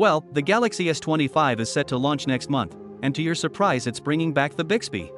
Well, the Galaxy S25 is set to launch next month, and to your surprise it's bringing back the Bixby.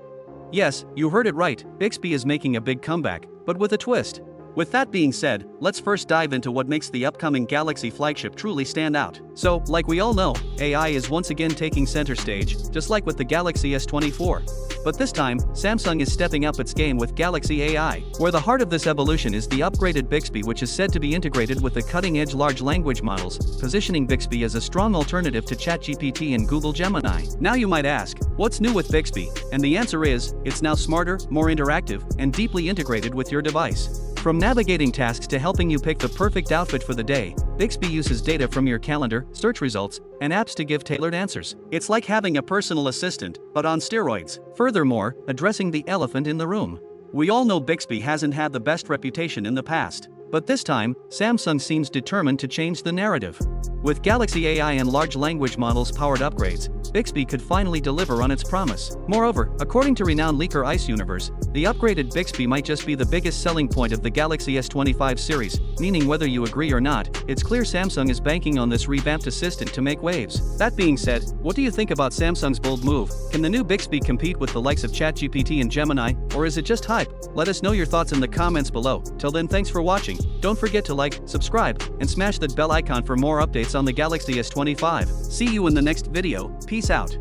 Yes, you heard it right, Bixby is making a big comeback, but with a twist. With that being said, let's first dive into what makes the upcoming Galaxy flagship truly stand out. So, like we all know, AI is once again taking center stage, just like with the Galaxy S24. But this time, Samsung is stepping up its game with Galaxy AI, where the heart of this evolution is the upgraded Bixby, which is said to be integrated with the cutting-edge large language models, positioning Bixby as a strong alternative to ChatGPT and Google Gemini. Now you might ask, what's new with Bixby? And the answer is, it's now smarter, more interactive, and deeply integrated with your device. From navigating tasks to helping you pick the perfect outfit for the day, Bixby uses data from your calendar, search results, and apps to give tailored answers. It's like having a personal assistant, but on steroids. Furthermore, addressing the elephant in the room. We all know Bixby hasn't had the best reputation in the past. But this time, Samsung seems determined to change the narrative. With Galaxy AI and large language models powered upgrades, Bixby could finally deliver on its promise. Moreover, according to renowned leaker Ice Universe, the upgraded Bixby might just be the biggest selling point of the Galaxy S25 series, meaning whether you agree or not, it's clear Samsung is banking on this revamped assistant to make waves. That being said, what do you think about Samsung's bold move? Can the new Bixby compete with the likes of ChatGPT and Gemini, or is it just hype? Let us know your thoughts in the comments below. Till then, thanks for watching. Don't forget to like, subscribe, and smash that bell icon for more updates on the Galaxy S25. See you in the next video. Peace out.